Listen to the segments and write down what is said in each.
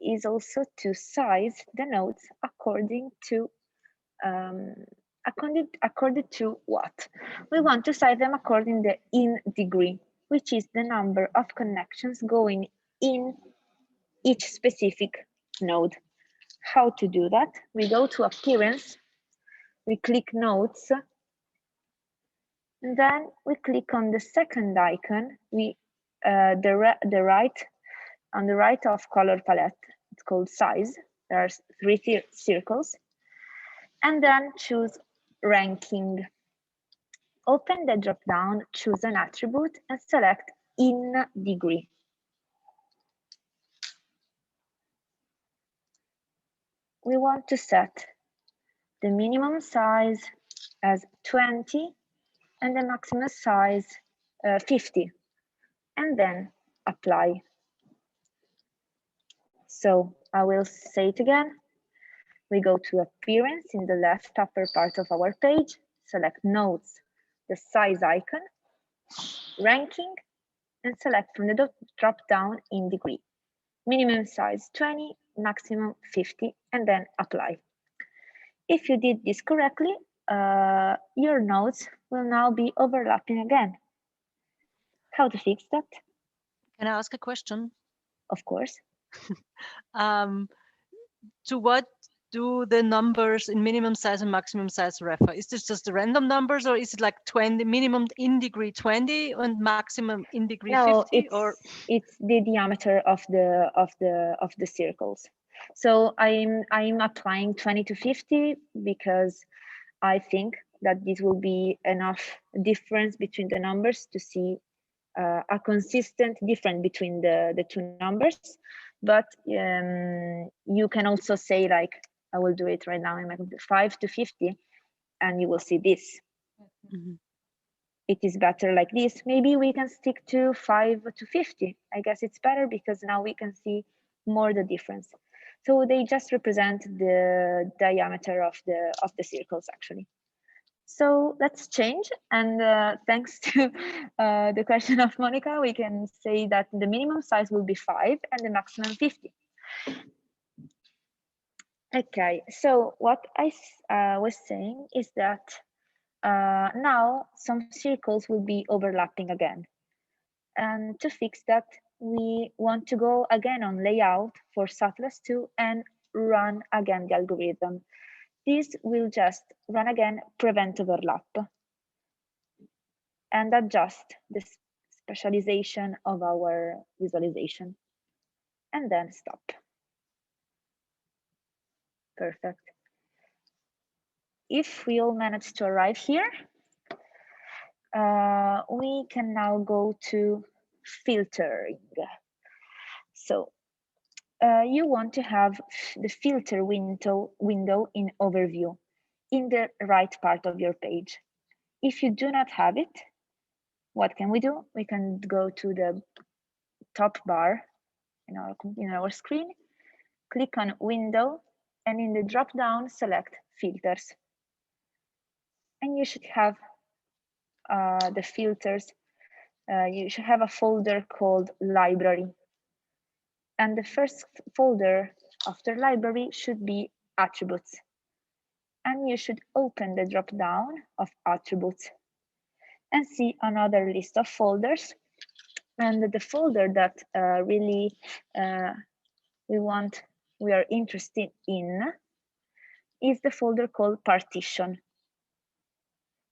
is also to size the nodes according to what? We want to size them according to the in degree, which is the number of connections going in each specific node. How to do that? We go to Appearance, we click Nodes, and then we click on the second icon, on the right of color palette, it's called Size. There are 3 circles, and then choose Ranking. Open the drop-down, choose an attribute, and select in degree. We want to set the minimum size as 20 and the maximum size 50, and then apply. So I will say it again. We go to Appearance in the left upper part of our page, select Nodes, the size icon, Ranking, and select from the drop-down in degree. Minimum size 20, maximum 50, and then apply. If you did this correctly, your nodes will now be overlapping again. How to fix that? Can I ask a question? Of course. To what do the numbers in minimum size and maximum size refer? Is this just the random numbers, or is it like 20 minimum in degree 20 and maximum in degree 50? Or it's the diameter of the circles. So I'm applying 20 to 50 because I think that this will be enough difference between the numbers to see a consistent difference between the 2 numbers. But you can also say, like, I will do it right now in my computer, 5 to 50, and you will see this. It is better like this. Maybe we can stick to 5 to 50. I guess it's better because now we can see more the difference. So they just represent the diameter of the circles, actually. So let's change, and thanks to the question of Monica, we can say that the minimum size will be 5 and the maximum 50. Okay, so what I was saying is that now some circles will be overlapping again. And to fix that, we want to go again on Layout for Satlas 2 and run again the algorithm. This will just run again Prevent Overlap and adjust the specialization of our visualization, and then stop. Perfect. If we all manage to arrive here, we can now go to filtering. So you want to have the filter window in overview in the right part of your page. If you do not have it, what can we do? We can go to the top bar in our screen, click on Window, and in the drop-down, select Filters. And you should have the filters. You should have a folder called Library. And the first folder after Library should be Attributes. And you should open the drop-down of Attributes and see another list of folders. And the folder that really we are interested in is the folder called Partition.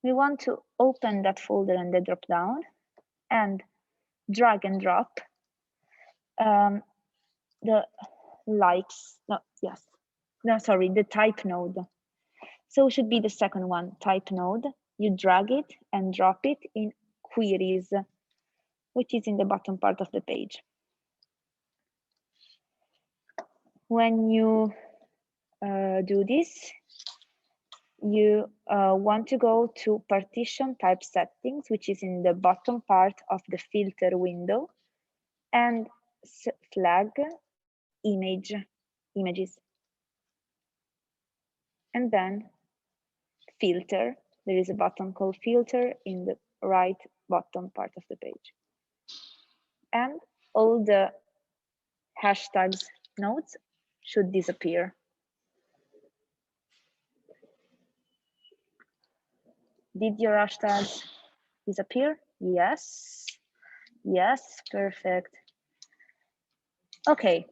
We want to open that folder in the drop-down and drag and drop the type node. So it should be the second one, type node. You drag it and drop it in Queries, which is in the bottom part of the page. When you do this, you want to go to Partition Type Settings, which is in the bottom part of the filter window, and flag images. And then filter. There is a button called Filter in the right bottom part of the page. And all the hashtags nodes should disappear. Did your hashtags disappear? Yes. Yes, perfect. Okay.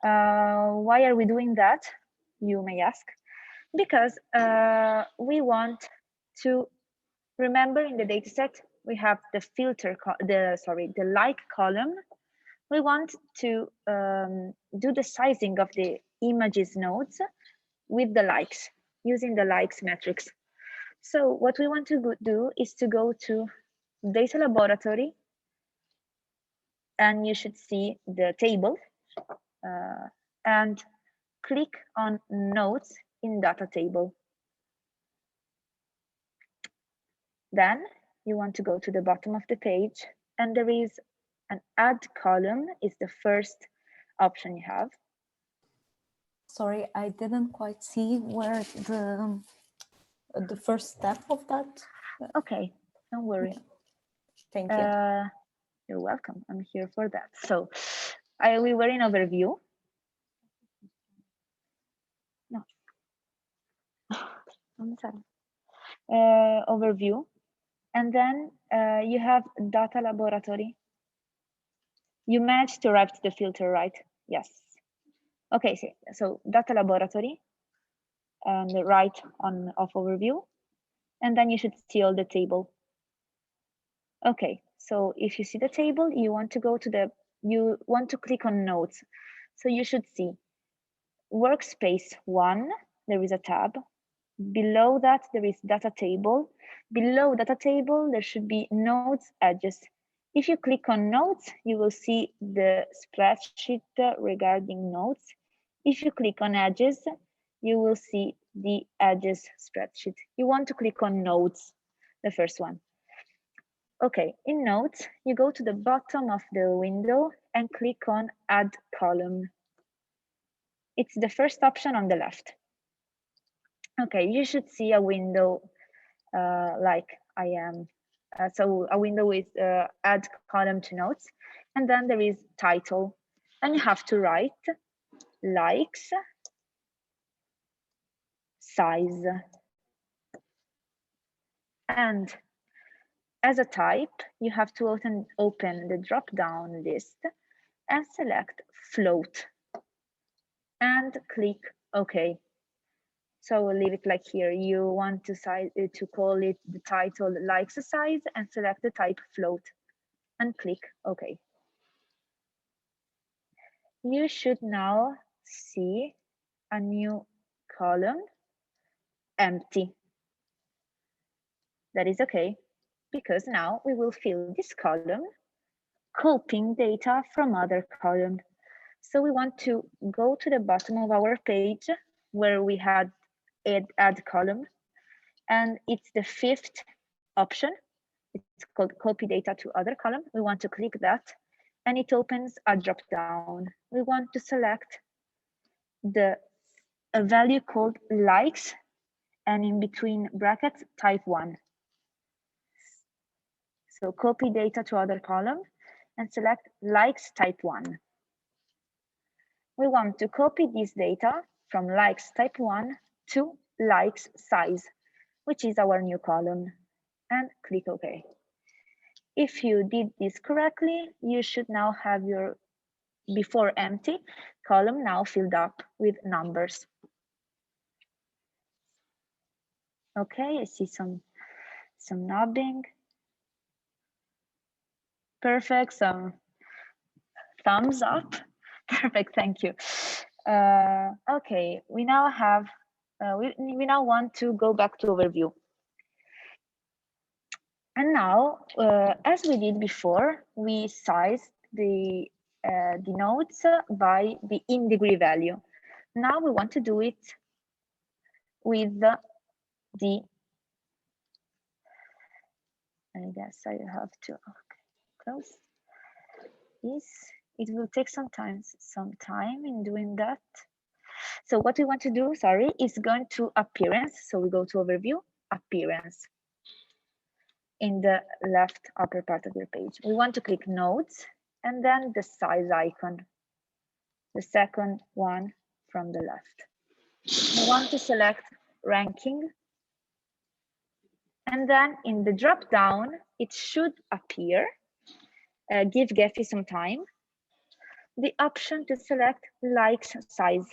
Why are we doing that? You may ask. Because we want to remember in the dataset we have the filter, the like column. We want to do the sizing of the images nodes with the likes, using the likes metrics. So what we want to do is to go to data laboratory, and you should see the table, and click on nodes in data table. Then you want to go to the bottom of the page, and there is an add column is the first option you have. Sorry, I didn't quite see where the first step of that. Okay, don't worry. Thank you. You're welcome. I'm here for that. So we were in overview. No. Overview. And then you have data laboratory. You managed to arrive to the filter, right? Yes. Okay, so data laboratory and right on of overview. And then you should see all the table. Okay, so if you see the table, you want to go to you want to click on nodes. So you should see workspace 1, there is a tab. Below that, there is data table. Below data table, there should be nodes edges. If you click on nodes, you will see the spreadsheet regarding nodes. If you click on edges, you will see the edges spreadsheet. You want to click on nodes, the first one. Okay, in nodes, you go to the bottom of the window and click on add column. It's the first option on the left. Okay, you should see a window like I am. So a window with add column to notes, and then there is title, and you have to write likes size. And as a type, you have to open the drop-down list and select float and click OK. So we'll leave it like here. You want to call it the title likes size and select the type float and click OK. You should now see a new column empty. That is okay, because now we will fill this column copying data from other column. So we want to go to the bottom of our page where we had add column, and it's the fifth option. It's called copy data to other column. We want to click that, and it opens a drop down. We want to select a value called likes, and in between brackets type 1. So copy data to other column and select likes type 1. We want to copy this data from likes type 1 to likes size, which is our new column, and click OK. If you did this correctly, you should now have your before empty column now filled up with numbers. Okay, I see some nodding. Perfect, some thumbs up. Perfect, thank you. Okay, we now have, we now want to go back to overview. And now, as we did before, we sized the nodes by the in degree value. Now we want to do it with the, I guess I have to close this. It will take some time in doing that. So what we want to do, sorry, is going to appearance. So we go to overview, appearance in the left upper part of your page. We want to click nodes and then the size icon. the second one from the left. You want to select ranking, and then in the drop down, it should appear, give Gephi some time, the option to select likes size.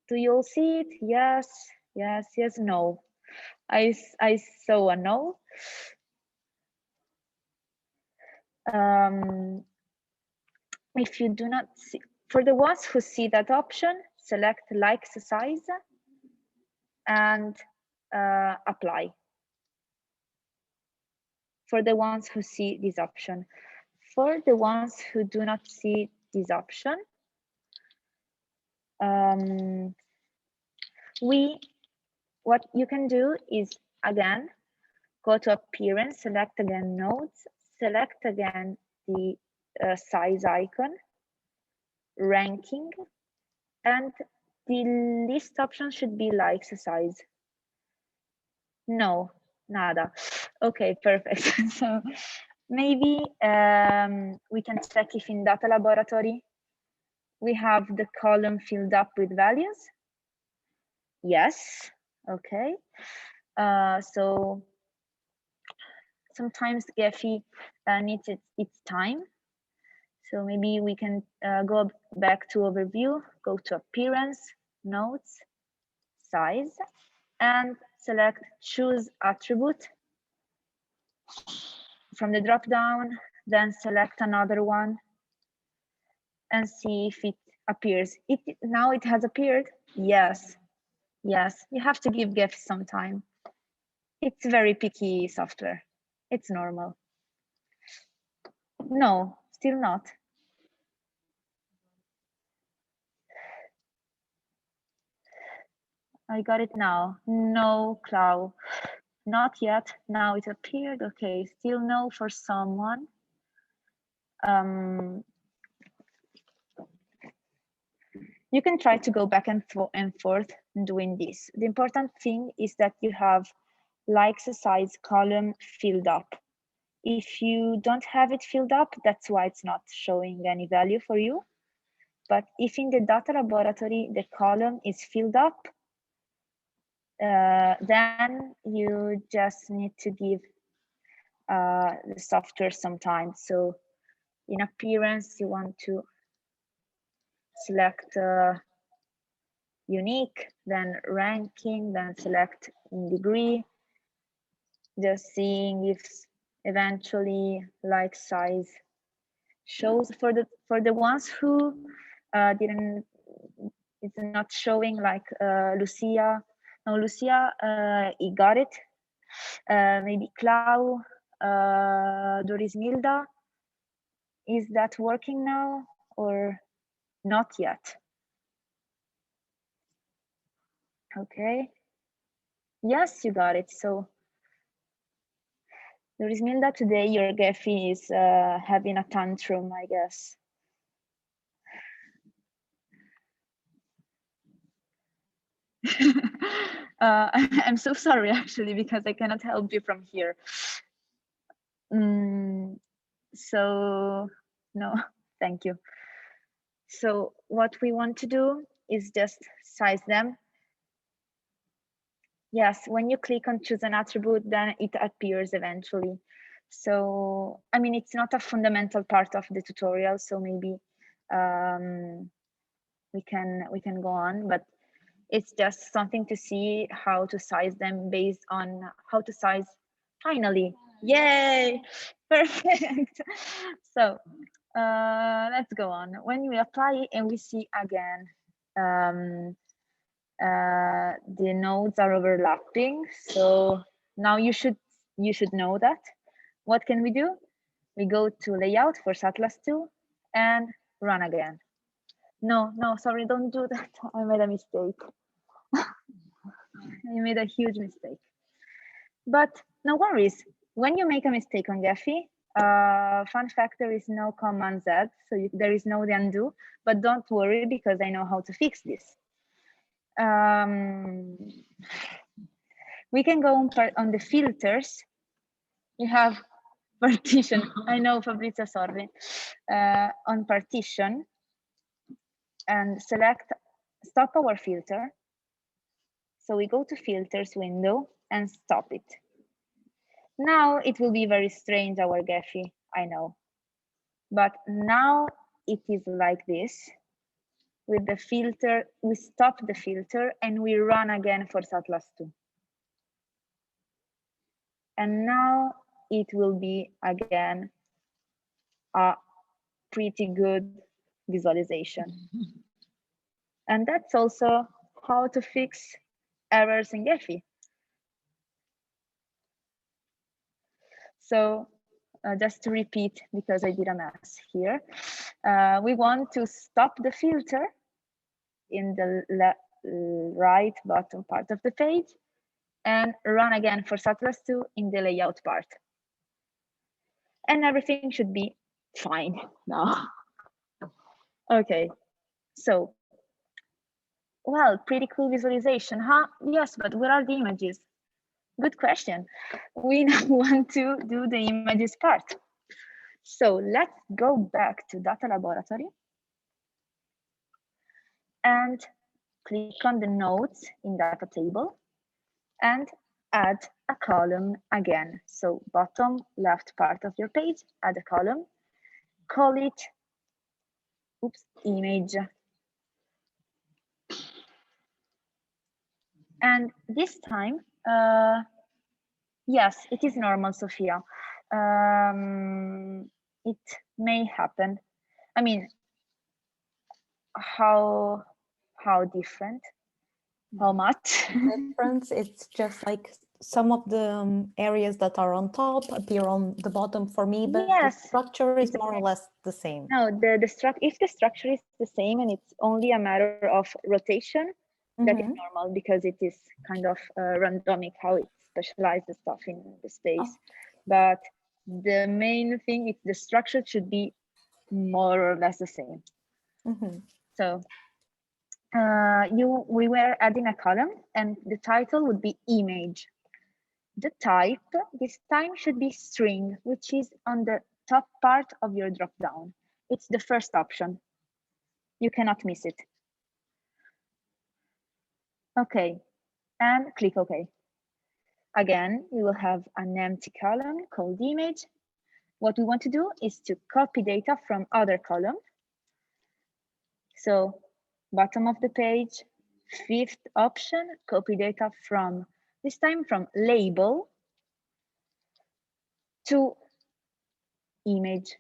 Do you all see it? Yes, yes, yes, no. I saw a no. If you do not see, for the ones who see that option, select likes size and apply. For the ones who see this option. For the ones who do not see this option, what you can do is, again, go to appearance, select again nodes, select again the size icon, ranking, and the list option should be likes size. No, nada. Okay, perfect. So maybe we can check if in data laboratory we have the column filled up with values. Yes, okay. So sometimes Gephi needs its time. So maybe we can go back to overview, go to appearance, nodes, size, and select choose attribute from the drop down, then select another one and see if it appears. Now it has appeared. Yes, yes, you have to give Gephi some time. It's very picky software. It's normal. No, still not. I got it now. No, Clau. Not yet. Now it appeared. Okay, still no for someone. You can try to go back and forth doing this. The important thing is that you have likes size column filled up. If you don't have it filled up, that's why it's not showing any value for you. But if in the data laboratory, the column is filled up, then you just need to give the software some time. So in appearance, you want to select unique, then ranking, then select in degree, just seeing if eventually like size shows. For the ones who it's not showing, like Lucia. No, Lucia, he got it. Maybe Clau, Doris Milda. Is that working now or not yet? Okay. Yes, you got it. So Doris Milda, today your Gephi is having a tantrum, I guess. I'm so sorry, actually, because I cannot help you from here. So no, thank you. So what we want to do is just size them. Yes, when you click on choose an attribute, then it appears eventually. So, I mean, it's not a fundamental part of the tutorial, so maybe we can go on, but it's just something to see how to size them based on how to size. Finally, yay, perfect. So let's go on. When we apply it and we see again, the nodes are overlapping. So now you should know that. What can we do? We go to layout for Atlas 2 and run again. No, sorry, don't do that. I made a mistake. I made a huge mistake. But no worries. When you make a mistake on Gephi, fun fact, there is no Command Z, so there is no undo, but don't worry because I know how to fix this. We can go on the filters. You have partition. I know, Fabrizio, sorry. On partition, and select stop our filter. So we go to filters window and stop it. Now it will be very strange, our Gephi, I know. But now it is like this. With the filter, we stop the filter and we run again for SAT+2. And now it will be again a pretty good visualization. And that's also how to fix errors in Gephi. So just to repeat, because I did a mess here, we want to stop the filter in the right bottom part of the page and run again for SAT+2 in the layout part. And everything should be fine now. Okay, so, well, pretty cool visualization, huh? Yes, but where are the images? Good question. We now want to do the images part. So let's go back to Data Laboratory and click on the nodes in data table and add a column again. So bottom left part of your page, add a column, call it, oops, image. And this time, yes, it is normal, Sophia. It may happen. I mean, how different? How much? Difference, it's just like some of the areas that are on top appear on the bottom for me, but yes, the structure is more or less the same. No, if the structure is the same and it's only a matter of rotation, that is normal because it is kind of randomic how it specializes stuff in the space. But the main thing is the structure should be more or less the same. So we were adding a column and the title would be image. The type this time should be string, which is on the top part of your drop down. It's the first option. You cannot miss it. Okay, and click OK. Again, we will have an empty column called image. What we want to do is to copy data from other column. So bottom of the page, fifth option, copy data from, this time from label to image.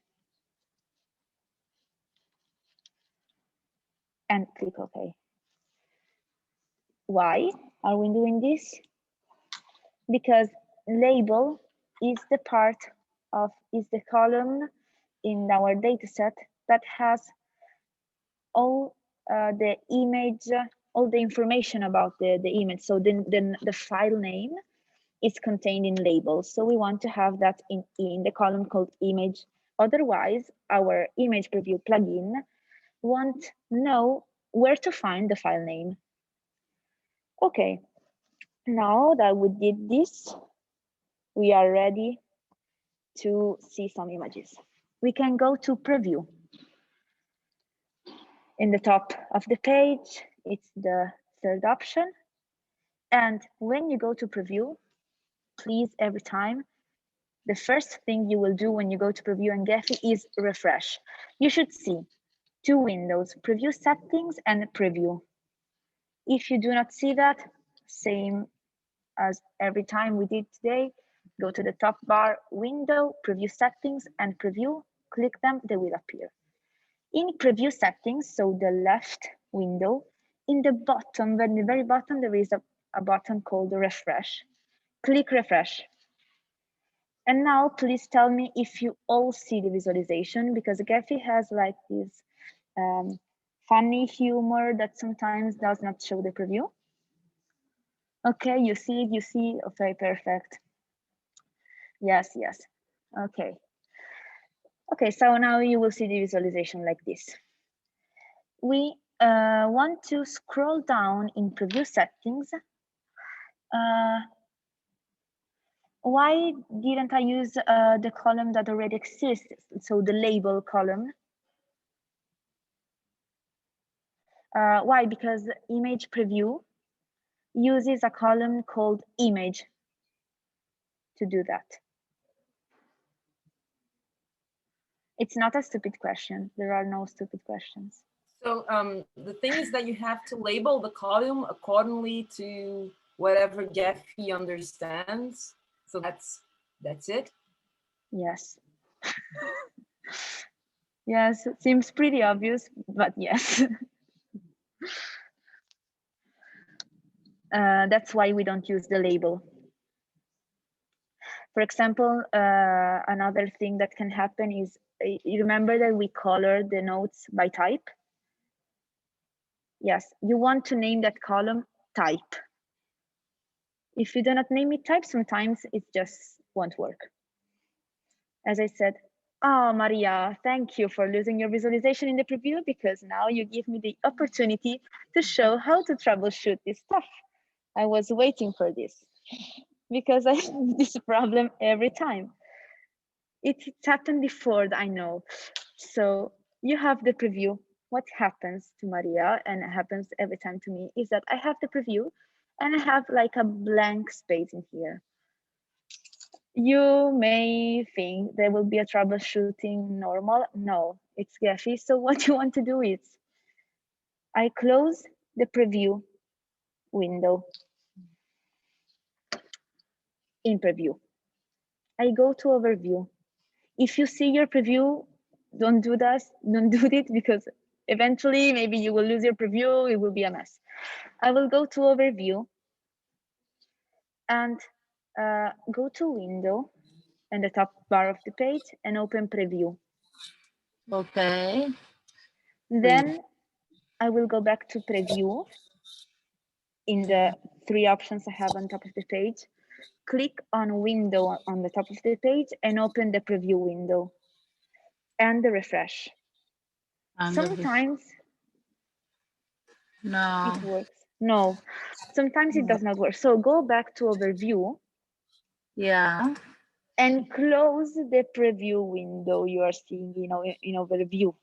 And click OK. Why are we doing this? Because label is the part of, is the column in our dataset that has all the image, all the information about the image. So the file name is contained in labels. So we want to have that in the column called image. Otherwise, our image preview plugin won't know where to find the file name. Okay, now that we did this, we are ready to see some images. We can go to preview. In the top of the page, it's the third option. And when you go to preview, please, every time, the first thing you will do when you go to preview in Gephi is refresh. You should see two windows, preview settings and preview. If you do not see that, same as every time we did today, go to the top bar window, preview settings and preview, click them, they will appear. In preview settings, so the left window, in the bottom, at the very bottom, there is a button called refresh. Click refresh. And now please tell me if you all see the visualization, because Gephi has like this funny humor that sometimes does not show the preview. Okay, you see it, you see, okay, perfect. Yes, yes, okay. Okay, so now you will see the visualization like this. We want to scroll down in preview settings. Why didn't I use the column that already exists? So the label column. Why? Because image preview uses a column called image to do that. It's not a stupid question. There are no stupid questions. So the thing is that you have to label the column accordingly to whatever Gephi understands. So that's it. Yes. Yes, it seems pretty obvious, but yes. That's why we don't use the label. For example, another thing that can happen is, you remember that we color the notes by type? Yes, you want to name that column type. If you do not name it type, sometimes it just won't work. As I said, oh, Maria, thank you for losing your visualization in the preview, because now you give me the opportunity to show how to troubleshoot this stuff. I was waiting for this because I have this problem every time. It's happened before, I know. So you have the preview. What happens to Maria, and it happens every time to me, is that I have the preview and I have like a blank space in here. You may think there will be a troubleshooting normal. No, it's Gephi. So what you want to do is, I close the preview window in preview. I go to overview. If you see your preview, don't do that. Don't do it, because eventually maybe you will lose your preview. It will be a mess. I will go to overview and go to window and the top bar of the page and open preview. Okay. Then I will go back to preview in the 3 options I have on top of the page. Click on window on the top of the page and open the preview window and the refresh. Sometimes no. it works. No, sometimes it does not work. So go back to overview. Yeah. And close the preview window you are seeing, in overview.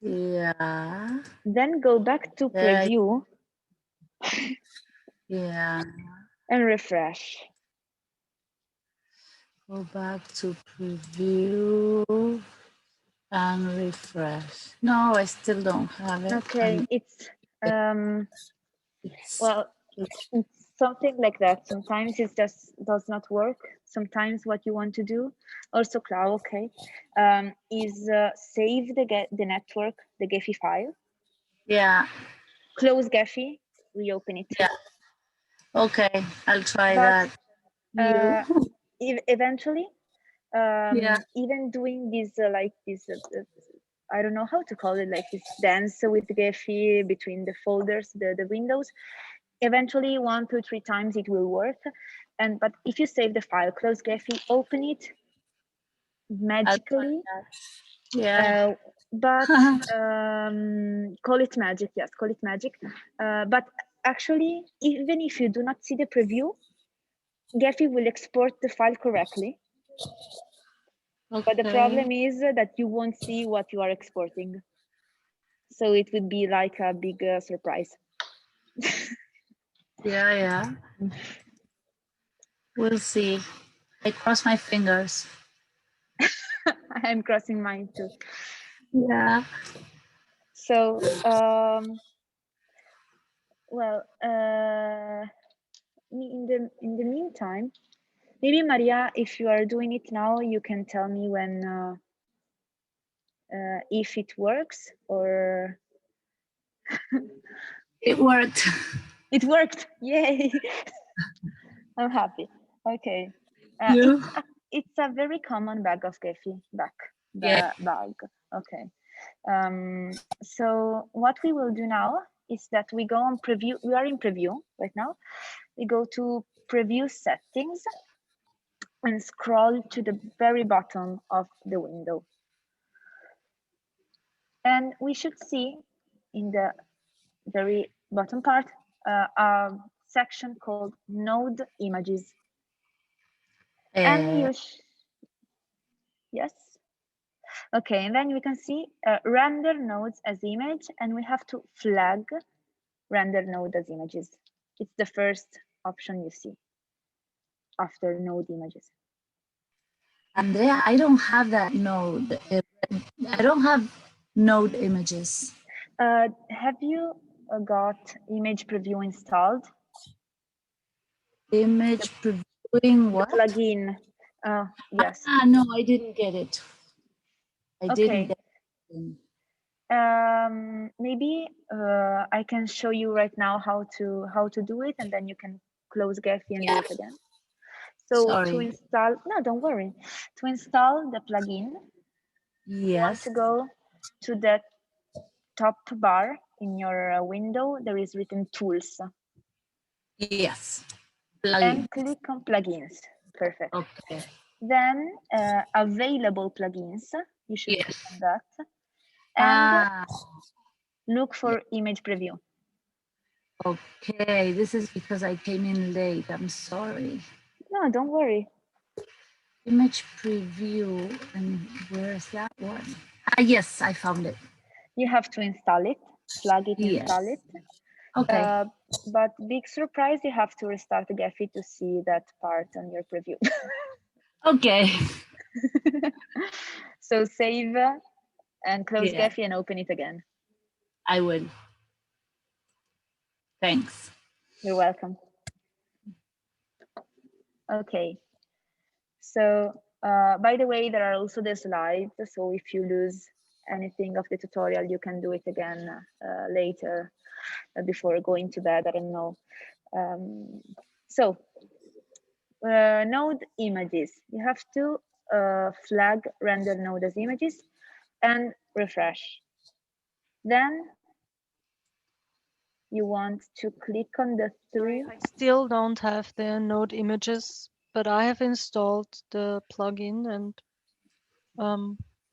Yeah. Then go back to preview. Yeah. And refresh. Go back to preview and refresh. No, I still don't have it. Okay, it's well, it's something like that. Sometimes it just does not work. Sometimes what you want to do, also Clau, okay, is save the network, the Gephi file. Yeah. Close Gephi, reopen it. Yeah. Okay, I'll try that. Eventually, Yeah. even doing this like this, I don't know how to call it, like this dance with Gephi between the folders, the windows. Eventually 1, 2, 3 times it will work. But if you save the file, close Gephi, open it magically. Yeah. But call it magic, yes, call it magic. But actually, even if you do not see the preview, Gephi will export the file correctly. Okay. But the problem is that you won't see what you are exporting. So it would be like a big surprise. Yeah. We'll see. I cross my fingers. I'm crossing mine too. Yeah. So, well, in the meantime, maybe Maria, if you are doing it now, you can tell me when, if it works or. It worked. It worked! Yay! I'm happy. Okay. It's a very common bug of Gephi. Bug. Okay. So what we will do now is that we go on preview. We are in preview right now. We go to preview settings and scroll to the very bottom of the window. And we should see in the very bottom part a section called Node Images. And you yes. Okay, and then we can see render nodes as image, and we have to flag render node as images. It's the first option you see after node images. Andrea, I don't have that node. I don't have node images. Have you got image preview installed? Image previewing what? The plugin. Yes. Ah, no, I didn't get it. I didn't Okay. get it. Maybe I can show you right now how to do it, and then you can close Gephi and do it again. So Sorry. to install, no, don't worry. To install the plugin, you want Yes. to go to the top bar in your window. There is written tools. Yes. And Plugin. click on plugins. Perfect. Okay. Then available plugins. You should click on that. And look for image preview. Okay, this is because I came in late. I'm sorry. No, don't worry. Image preview, and where's that one? Ah, yes, I found it. You have to install it, plug it, Yes. install it. Okay. But big surprise, you have to restart Gephi to see that part on your preview. Okay. So save and close Yeah. Gephi and open it again. I will. Thanks. You're welcome. Okay. So by the way, there are also the slides. So if you lose anything of the tutorial, you can do it again later before going to bed. I don't know. So node images. You have to flag render node as images and refresh. Then you want to click on the three. I still don't have the node images, but I have installed the plugin and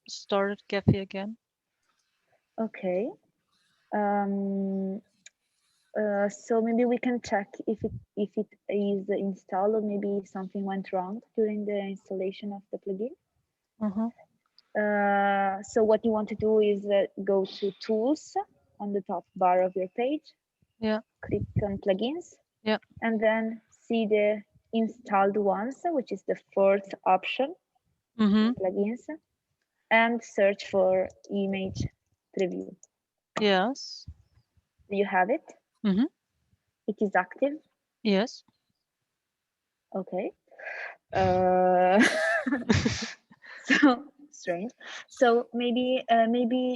started Gephi again. Okay. So maybe we can check if it is installed, or maybe something went wrong during the installation of the plugin. So what you want to do is go to tools on the top bar of your page. Yeah. Click on plugins. Yeah. And then see the installed ones, which is the fourth option. Plugins, and search for image preview. Yes. Do you have it? It is active? Yes. Okay. So strange. So maybe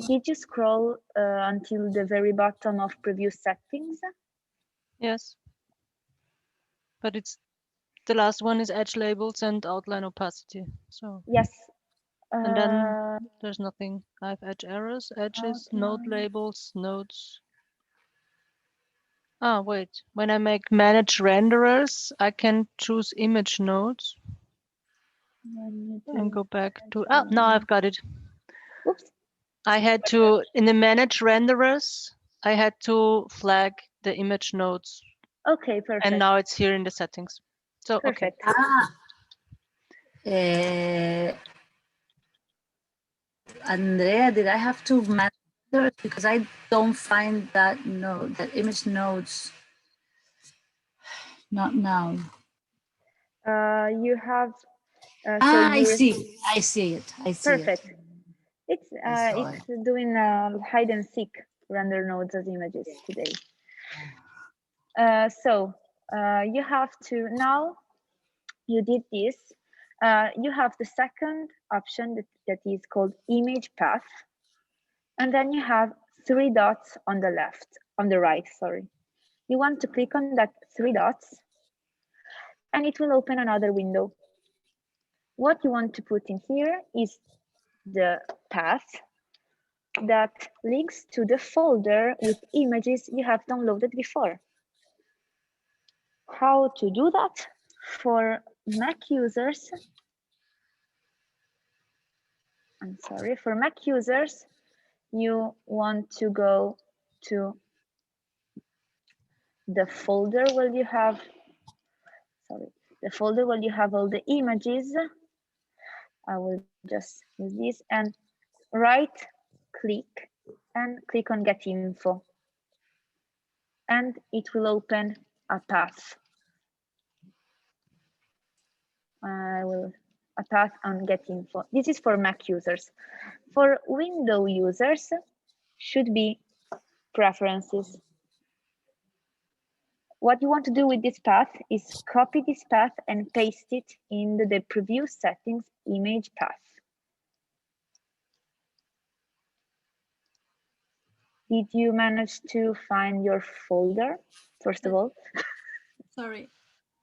did you scroll until the very bottom of preview settings? Yes. But it's the last one is edge labels and outline opacity. So yes. And then there's nothing. I have edge errors, edges, node outline. labels, nodes. Ah, wait. When I make manage renderers, I can choose image nodes and go back to. Oh, now I've got it. Oops. I had to, in the manage renderers, I had to flag the image nodes. Okay, perfect. And now it's here in the settings. So, perfect. Okay. Andrea, did I have to manage it? Because I don't find that node, that image nodes. Not now. You have. I see. I see it. I see perfect. it. It's doing hide and seek render nodes as images today. So you have to, now you did this, you have the second option that is called image path. And then you have three dots on the left, on the right, sorry. You want to click on that three dots and it will open another window. What you want to put in here is the path that links to the folder with images you have downloaded before. How to do that? For Mac users, for Mac users, you want to go to the folder where you have, the folder where you have all the images. I will just use this, and right click and click on Get Info. And it will open a path. A path on Get Info. This is for Mac users. For Windows users, should be Preferences. What you want to do with this path is copy this path and paste it in the Preview Settings image path. Did you manage to find your folder, first of all? Sorry,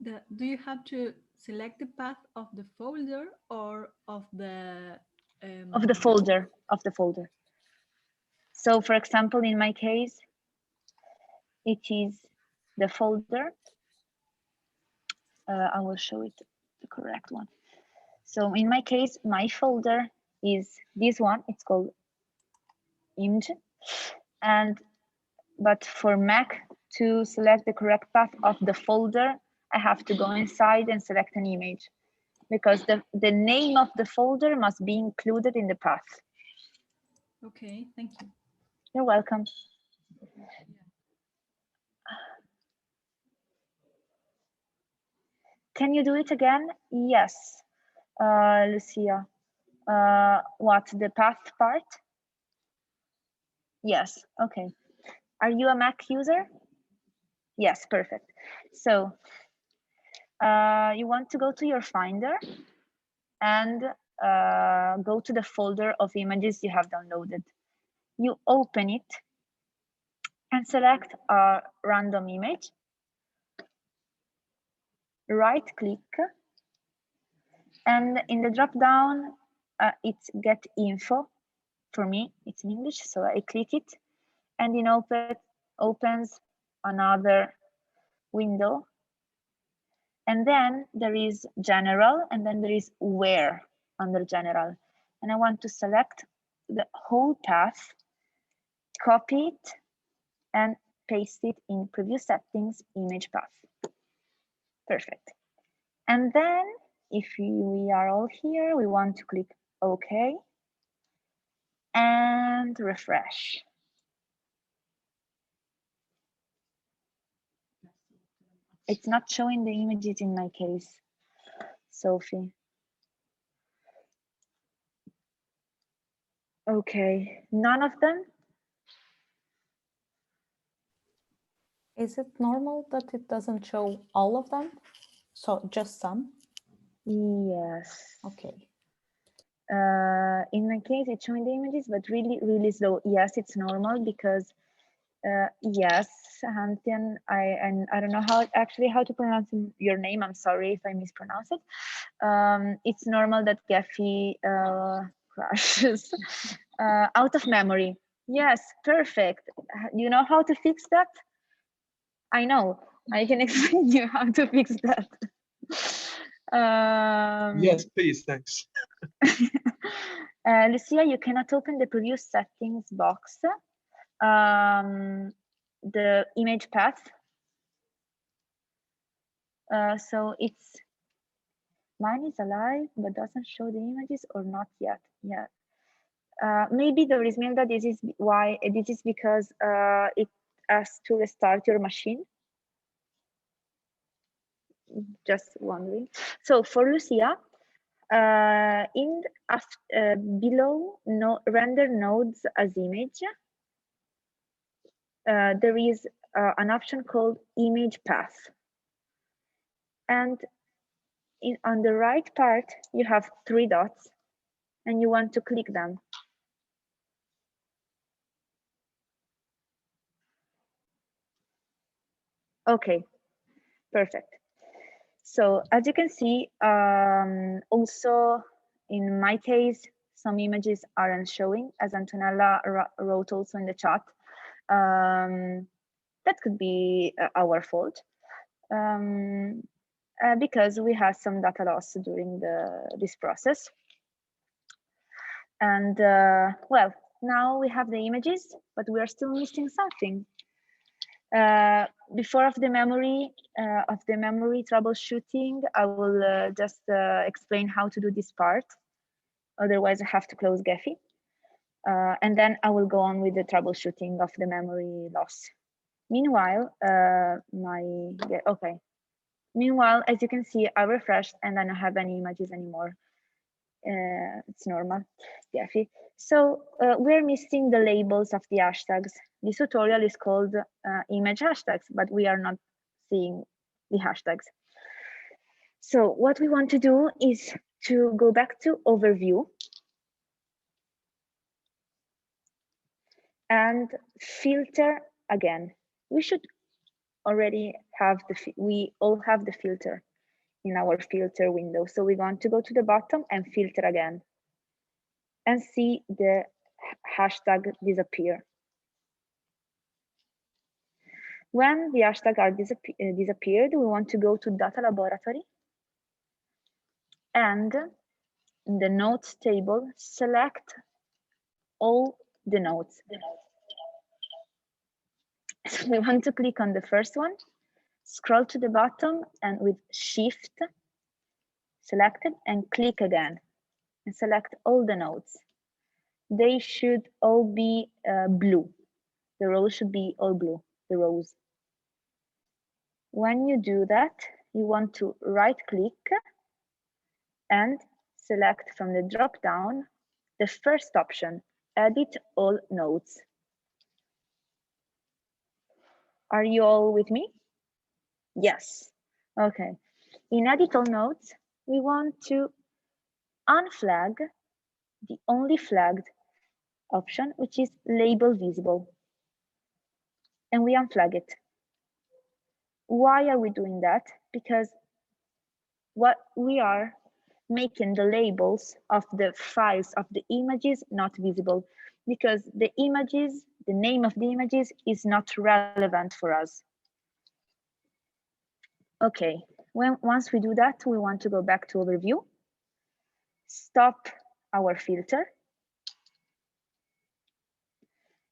do you have to select the path of the folder or of the Of the folder, So for example, in my case, it is the folder. I will show it the correct one. So in my case, my folder is this one. It's called image. But for Mac, to select the correct path of the folder, I have to go inside and select an image, because the name of the folder must be included in the path. Okay, thank you. You're welcome. Can you do it again? Yes, Lucia. What, the path part? Yes, okay. Are you a Mac user? Yes, perfect. So you want to go to your Finder and go to the folder of images you have downloaded. You open it and select a random image. Right click, and in the drop down, it's Get Info. For me, it's in English, so I click it, and it opens another window. And then there is General, and then there is Where under General. And I want to select the whole path, copy it, and paste it in Preview Settings image path. Perfect. And then if we are all here, we want to click OK and refresh. It's not showing the images in my case, Sophie. Okay, none of them? Is it normal that it doesn't show all of them? So just some? Yes. Okay. In my case, it's showing the images, but really, really slow. Yes, it's normal because, yes, Hantian, I don't know how to pronounce your name. I'm sorry if I mispronounce it. It's normal that Gephi crashes out of memory. Yes, perfect. You know how to fix that? I know. I can explain you how to fix that. Yes, please, thanks. Lucia, you cannot open the Preview Settings box. The image path. So it's, mine is alive, but doesn't show the images or not yet. Yeah. Maybe there is Milda, this is why, this is because it has to restart your machine. Just wondering. So for Lucia, below render nodes as image, there is an option called image path. And on the right part, you have 3 dots and you want to click them. Okay, perfect. So as you can see, also in my case, some images aren't showing, as Antonella wrote also in the chat. That could be our fault, because we had some data loss during this process. And well, now we have the images, but we are still missing something. Before of the memory troubleshooting, I will just explain how to do this part. Otherwise, I have to close Gephi. And then I will go on with the troubleshooting of the memory loss. Meanwhile, okay. Meanwhile, as you can see, I refreshed and I don't have any images anymore. It's normal, Gephi. So we're missing the labels of the hashtags. This tutorial is called image hashtags, but we are not seeing the hashtags. So what we want to do is to go back to overview and filter again. We should already have we all have the filter in our filter window. So we're going to go to the bottom and filter again and see the hashtag disappear. When the hashtag are disappeared, we want to go to data laboratory and in the notes table, select all the notes. So we want to click on the first one, scroll to the bottom and with shift selected and click again and select all the nodes. They should all be blue. The rows should be all blue, the rows. When you do that, you want to right click and select from the drop down the first option, edit all nodes. Are you all with me? Yes. Okay. In edit all nodes, we want to unflag the only flagged option, which is label visible. And we unflag it. Why are we doing that? Because what we are making the labels of the files of the images not visible, because the images, the name of the images is not relevant for us. Okay, once we do that, we want to go back to overview, stop our filter,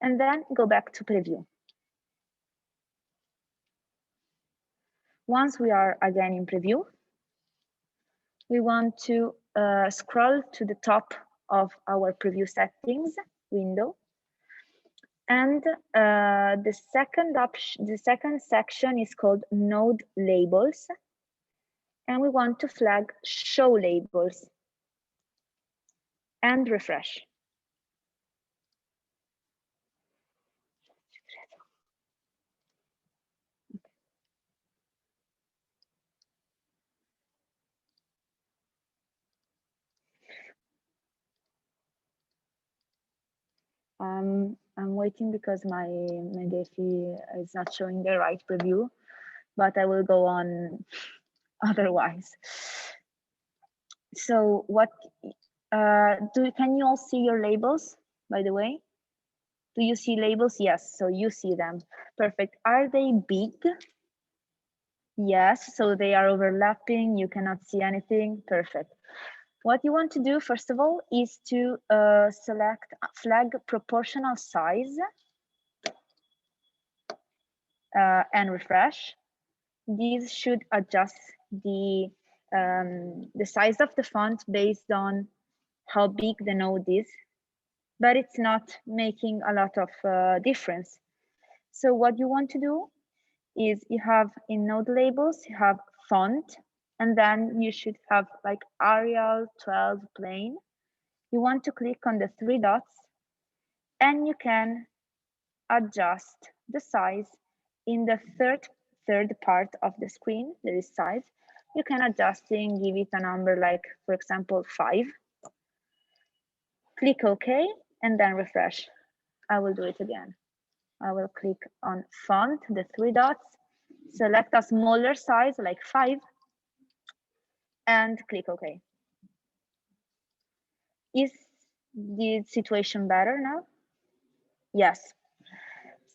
and then go back to preview. Once we are again in preview, we want to scroll to the top of our preview settings window. And the second section is called node labels. And we want to flag show labels and refresh. I'm waiting because my Gephi is not showing the right preview, but I will go on otherwise. So what can you all see your labels, by the way? Do you see labels? Yes, so you see them. Perfect. Are they big? Yes, so they are overlapping. You cannot see anything. Perfect. What you want to do, first of all, is to select flag proportional size and refresh. These should adjust the size of the font based on how big the node is, but it's not making a lot of difference. So what you want to do is you have in node labels, you have font, and then you should have like Arial 12 plain. You want to click on the 3 dots and you can adjust the size in the third part of the screen. There is size. You can adjust it and give it a number like, for example, 5. Click OK and then refresh. I will do it again. I will click on font, the 3 dots, select a smaller size like 5 and click OK. Is the situation better now? Yes.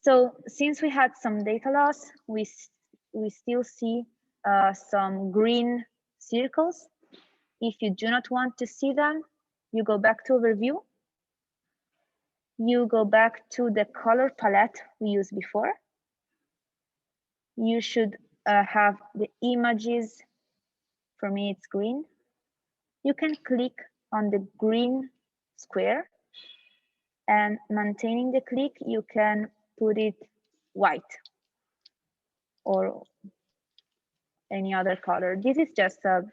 So since we had some data loss, we still see some green circles. If you do not want to see them, you go back to overview. You go back to the color palette we used before. You should have the images. For me, it's green. You can click on the green square and maintaining the click, you can put it white or any other color. This is just a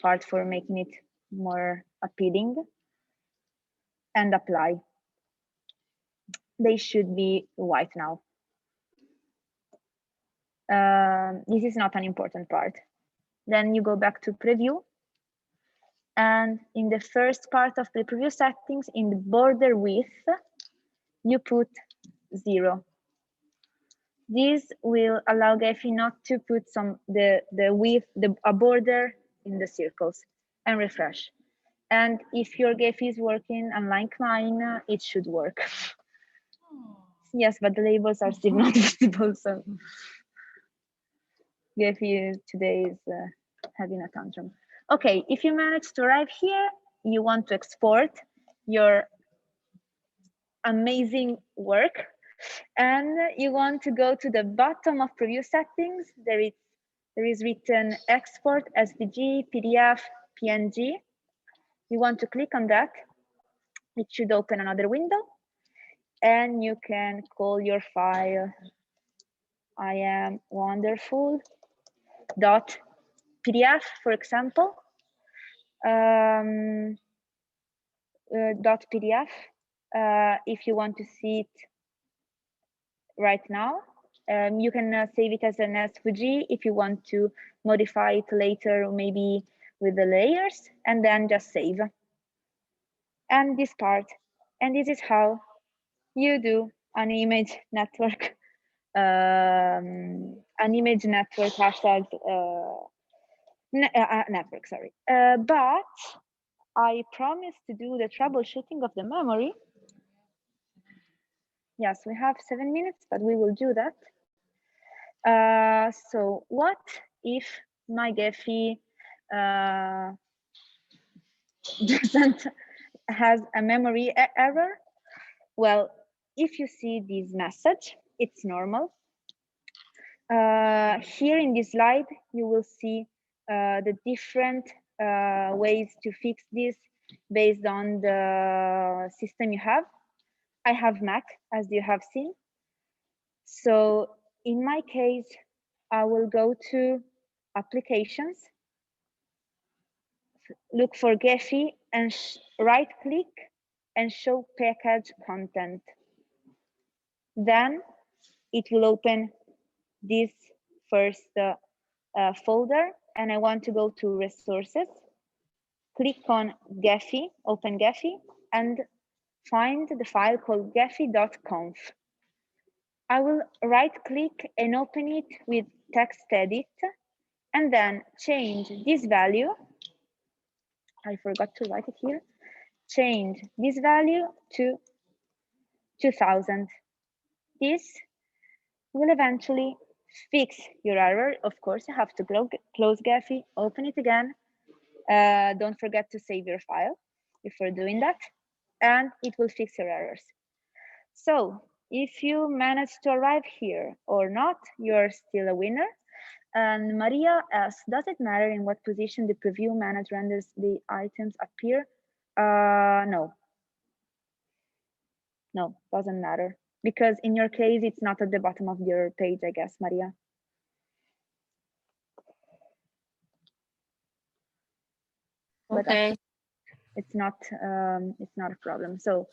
part for making it more appealing, and apply. They should be white now. This is not an important part. Then you go back to preview, and in the first part of the preview settings, in the border width, you put 0. This will allow Gephi not to put the width, a border in the circles, and refresh. And if your Gephi is working, unlike mine, it should work. Yes, but the labels are still not visible, so Gephi today is having a tantrum. Okay, if you manage to arrive here, you want to export your amazing work, and you want to go to the bottom of preview settings. There is written export SVG, PDF, PNG. You want to click on that. It should open another window, and you can call your file I am wonderful .pdf, for example. .pdf if you want to see it right now. You can save it as an SVG if you want to modify it later, maybe with the layers, and then just save. And this part, and this is how you do an image network, hashtag network, sorry. But I promised to do the troubleshooting of the memory. Yes, we have 7 minutes, but we will do that. So what if my Gephi doesn't has a memory error? Well, if you see this message, it's normal. Here in this slide, you will see the different ways to fix this based on the system you have. I have Mac, as you have seen. So in my case, I will go to applications, look for Gephi, and right click and show package content. Then it will open this first folder, and I want to go to resources, click on Gephi, open Gephi, and find the file called gephi.conf. I will right click and open it with text edit, and then change this value. I forgot to write it here. Change this value to 2000. This will eventually fix your error. Of course, you have to close Gephi, open it again. Don't forget to save your file before doing that, and it will fix your errors. So if you manage to arrive here or not, you're still a winner. And Maria asks, does it matter in what position the preview manager renders the items appear? No, doesn't matter. Because in your case, it's not at the bottom of your page, I guess, Maria. Okay. It's not a problem. So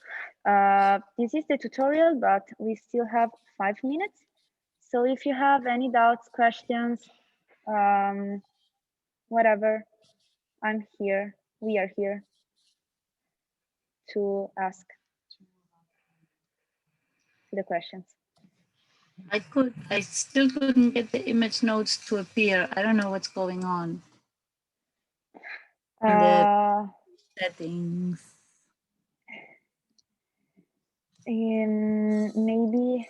this is the tutorial, but we still have 5 minutes. So if you have any doubts, questions, whatever, I'm here. We are here to ask the questions. I still couldn't get the image nodes to appear. I don't know what's going on. In the settings. Maybe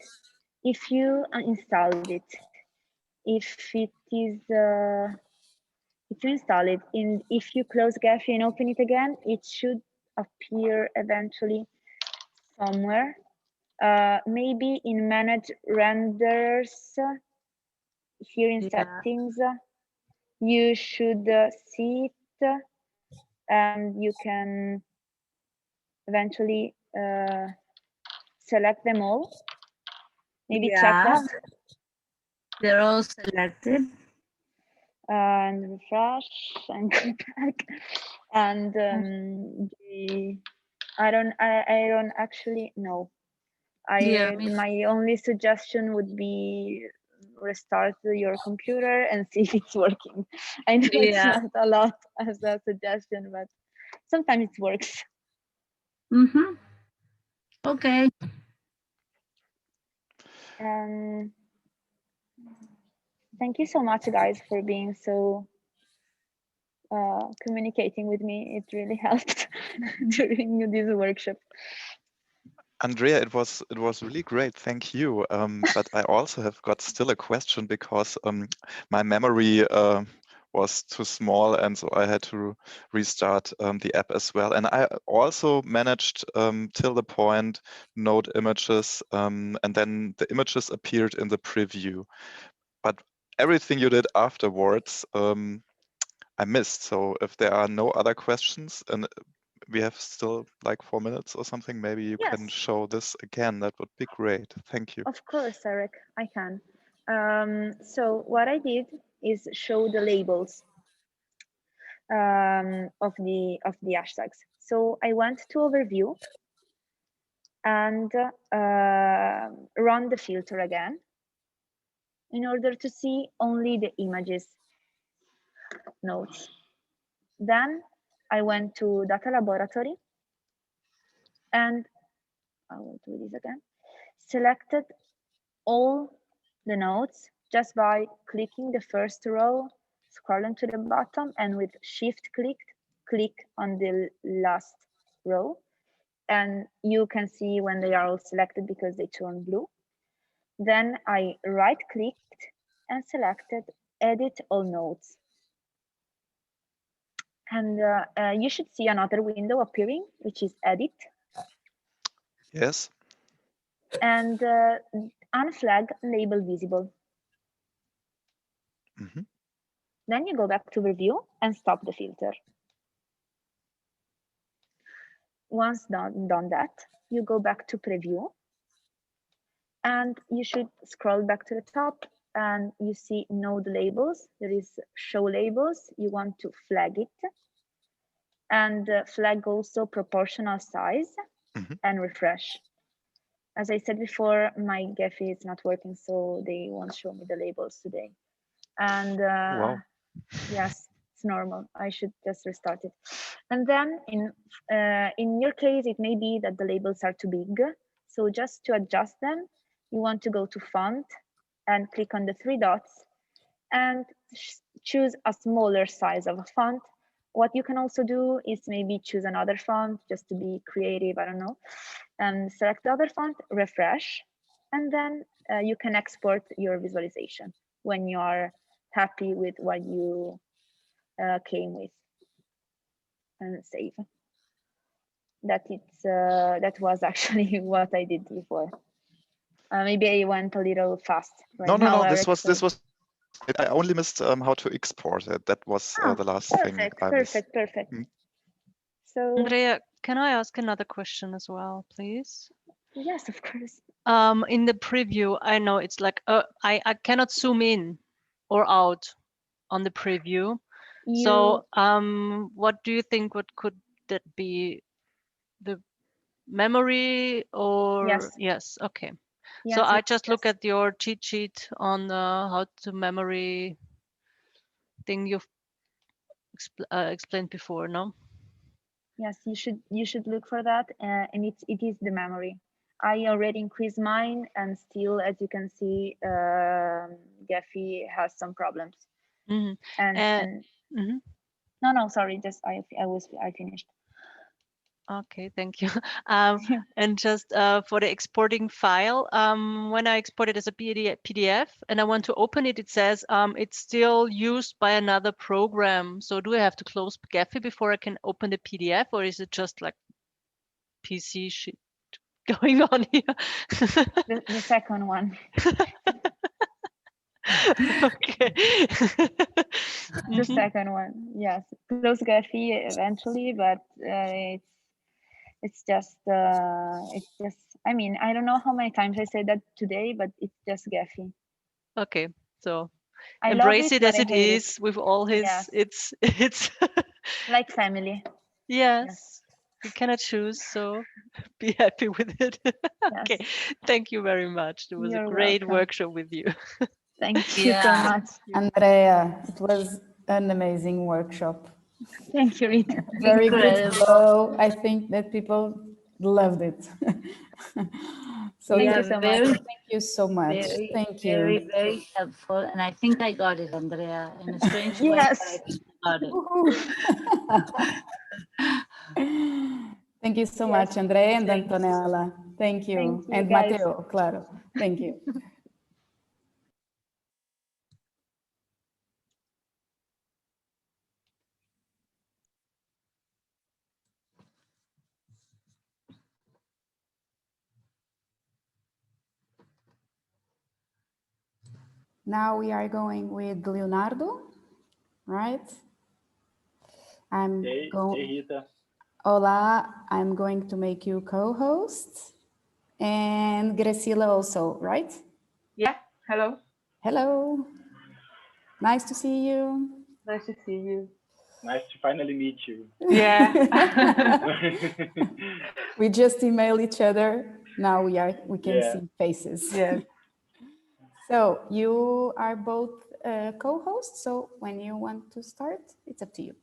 if you installed it, if you install it, and if you close Gephi and open it again, it should appear eventually somewhere. Maybe in manage renders, here in settings, you should see it, and you can eventually select them all. Maybe check Yeah, that they're all selected. and refresh and go back. And I don't actually know. Yeah, me My only suggestion would be restart your computer and see if it's working. I know it's Yeah. not a lot as a suggestion, but sometimes it works. Mm-hmm. Okay. Thank you so much, guys, for being so communicating with me. It really helped during this workshop. Andrea, it was really great. Thank you. But I also have got still a question because my memory was too small, and so I had to restart the app as well. And I also managed till the point node images, and then the images appeared in the preview. But everything you did afterwards, I missed. So if there are no other questions, and we have still like 4 minutes or something, maybe you can Yes. show this again. That would be great. Thank you. Of course, Eric, I can. So what I did is show the labels of the hashtags. So I went to overview and run the filter again in order to see only the images nodes. Then I went to data laboratory and I will do this again. Selected all the nodes just by clicking the first row, scrolling to the bottom, and with shift click on the last row. And you can see when they are all selected because they turn blue. Then I right clicked and selected edit all nodes. And you should see another window appearing, which is edit. Yes. And unflag label visible. Mm-hmm. Then you go back to review and stop the filter. Once done that, you go back to preview and you should scroll back to the top and you see node labels. There is show labels. You want to flag it and flag also proportional size and refresh. As I said before, my Gephi is not working, so they won't show me the labels today. And wow. Yes, it's normal. I should just restart it. And then in your case, it may be that the labels are too big. So just to adjust them, you want to go to font and click on the 3 dots and choose a smaller size of a font. What you can also do is maybe choose another font just to be creative, I don't know, and select the other font, refresh, and then you can export your visualization when you are happy with what you came with and save. That was actually what I did before. Maybe I went a little fast right now. No. Eric, This was I only missed how to export it. That was the last thing. Perfect. So Andrea, can I ask another question as well, please? yes, of course. In the preview, I know it's like I cannot zoom in or out on the preview. So what do you think? What could that be? The memory or yes? Okay. Yes, so I just look at your cheat sheet on how to memory thing you've explained before, no? Yes, you should look for that, and it is the memory. I already increased mine, and still, as you can see, Gephi has some problems. And no, sorry, just I finished. Okay, thank you. And just for the exporting file, when I export it as a PDF and I want to open it, it says it's still used by another program. So do I have to close Gephi before I can open the PDF, or is it just like PC shit going on here? The second one. Okay. The second one, yes. Close Gephi eventually, but It's just, I mean, I don't know how many times I said that today, but it's just Gephi. Okay, so I love embrace it, it but as I it hate it. is with all his, Yes. it's Like family. yes, you cannot choose, so be happy with it. Okay, Yes. thank you very much. It was a You're great welcome. workshop with you. Thank you so Yeah. much. Andrea, it was an amazing workshop. Thank you, Rita. Very good Incredible. flow. I think that people loved it. So Thank Yeah, you so much. very, thank you so much. very, Thank very, you. very helpful. And I think I got it, Andrea, in a strange way, but I Yes. think I got it. Woohoo. Thank you so Yes. much, Andrea and Thanks. Antonella. Thank you. Thank you, And guys. Mateo, claro. Thank you. Now we are going with Leonardo, right? Hey, Rita. Hola, I'm going to make you co-host. And Graciela also, right? Yeah, hello. Hello. Nice to see you. Nice to see you. Nice to finally meet you. Yeah. We just email each other. Now we can Yeah. see faces. Yes. So you are both co-hosts. So when you want to start, it's up to you.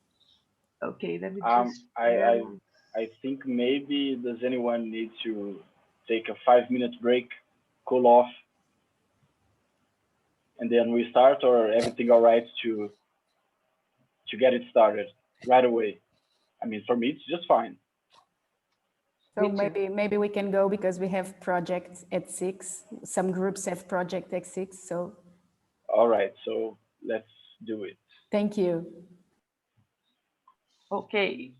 Okay, let me just. I think maybe does anyone need to take a 5-minute break, cool off, and then we start, or everything all right to get it started right away? I mean, for me, it's just fine. So maybe we can go because we have projects at 6. Some groups have project at 6. So All right, so let's do it. thank you. Okay.